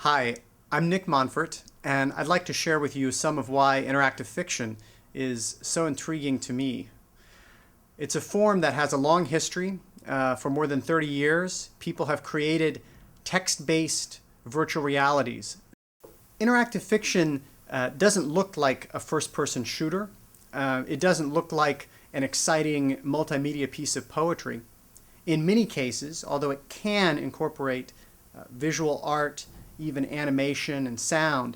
Hi, I'm Nick Monfort, and I'd like to share with you some of why interactive fiction is so intriguing to me. It's a form that has a long history. For more than 30 years, people have created text-based virtual realities. Interactive fiction doesn't look like a first-person shooter. It doesn't look like an exciting multimedia piece of poetry. In many cases, although it can incorporate visual art, even animation and sound,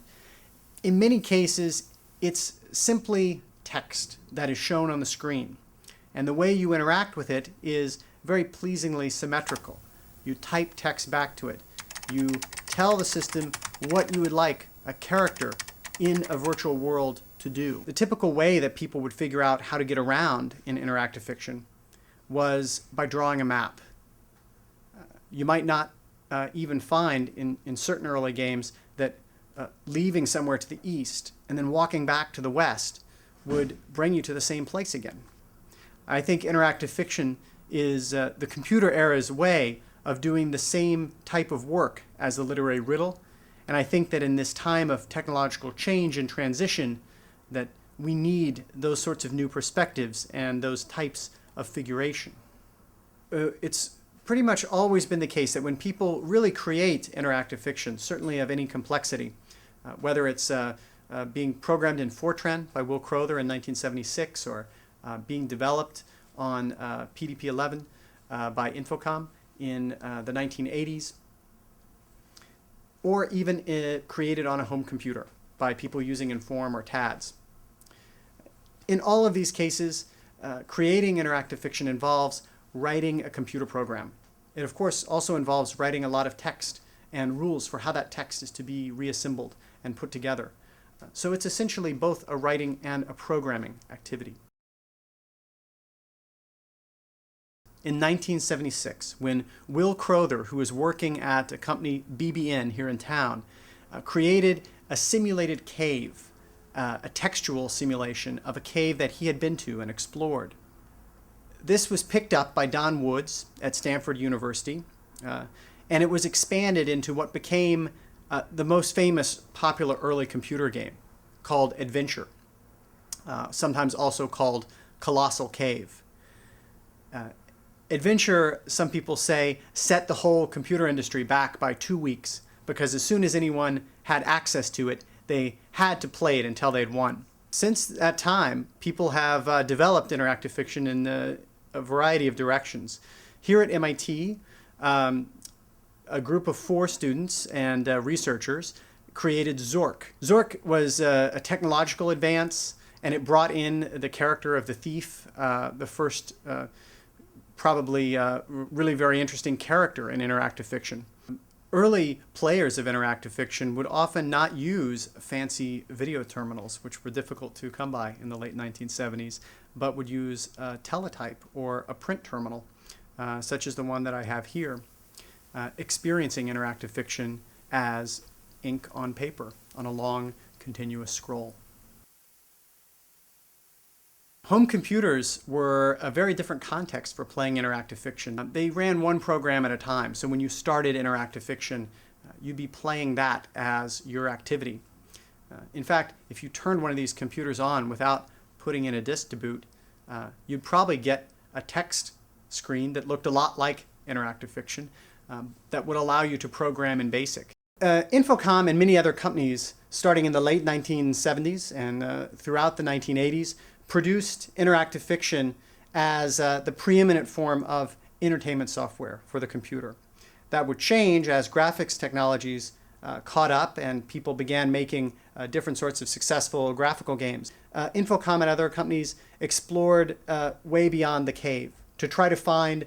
in many cases it's simply text that is shown on the screen. And the way you interact with it is very pleasingly symmetrical. You type text back to it. You tell the system what you would like a character in a virtual world to do. The typical way that people would figure out how to get around in interactive fiction was by drawing a map. You might not even find in certain early games that leaving somewhere to the east and then walking back to the west would bring you to the same place again. I think interactive fiction is the computer era's way of doing the same type of work as the literary riddle, and I think that in this time of technological change and transition that we need those sorts of new perspectives and those types of figuration. It's pretty much always been the case that when people really create interactive fiction, certainly of any complexity, whether it's being programmed in Fortran by Will Crowther in 1976 or being developed on PDP-11 by Infocom in the 1980s, or even created on a home computer by people using Inform or TADS. In all of these cases, creating interactive fiction involves writing a computer program. It, of course, also involves writing a lot of text and rules for how that text is to be reassembled and put together. So it's essentially both a writing and a programming activity. In 1976, when Will Crowther, who was working at a company, BBN, here in town, created a simulated cave, a textual simulation of a cave that he had been to and explored. This was picked up by Don Woods at Stanford University, and it was expanded into what became the most famous popular early computer game called Adventure, sometimes also called Colossal Cave. Adventure, some people say, set the whole computer industry back by 2 weeks because as soon as anyone had access to it, they had to play it until they'd won. Since that time, people have developed interactive fiction in a variety of directions. Here at MIT, a group of 4 students and researchers created Zork. Zork was a technological advance, and it brought in the character of the thief, the first probably really very interesting character in interactive fiction. Early players of interactive fiction would often not use fancy video terminals, which were difficult to come by in the late 1970s, but would use a teletype or a print terminal, such as the one that I have here, experiencing interactive fiction as ink on paper on a long, continuous scroll. Home computers were a very different context for playing interactive fiction. They ran one program at a time, so when you started interactive fiction, you'd be playing that as your activity. In fact, if you turned one of these computers on without putting in a disk to boot, you'd probably get a text screen that looked a lot like interactive fiction that would allow you to program in BASIC. Infocom and many other companies, starting in the late 1970s and throughout the 1980s, produced interactive fiction as the preeminent form of entertainment software for the computer. That would change as graphics technologies caught up and people began making different sorts of successful graphical games. Infocom and other companies explored way beyond the cave to try to find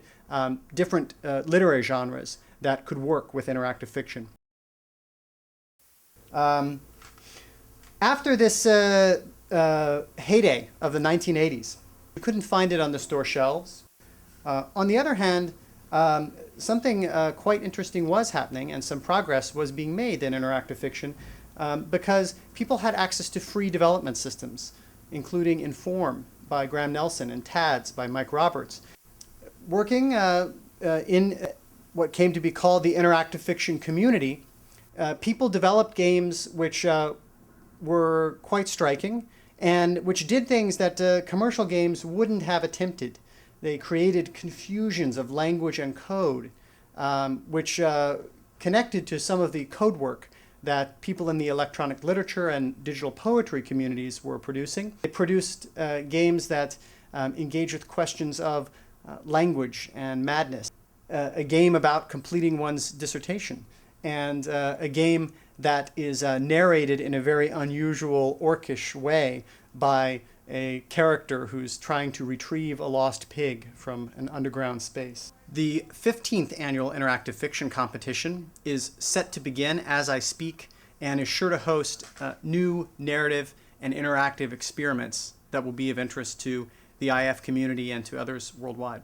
different literary genres that could work with interactive fiction. After this heyday of the 1980s, you couldn't find it on the store shelves. On the other hand, something quite interesting was happening and some progress was being made in interactive fiction because people had access to free development systems, including Inform by Graham Nelson and TADS by Mike Roberts. Working in what came to be called the interactive fiction community, People developed games which were quite striking and which did things that commercial games wouldn't have attempted. They created confusions of language and code, which connected to some of the code work that people in the electronic literature and digital poetry communities were producing. They produced games that engage with questions of language and madness, a game about completing one's dissertation, and a game that is narrated in a very unusual, orcish way by a character who's trying to retrieve a lost pig from an underground space. The 15th annual Interactive Fiction Competition is set to begin as I speak and is sure to host new narrative and interactive experiments that will be of interest to the IF community and to others worldwide.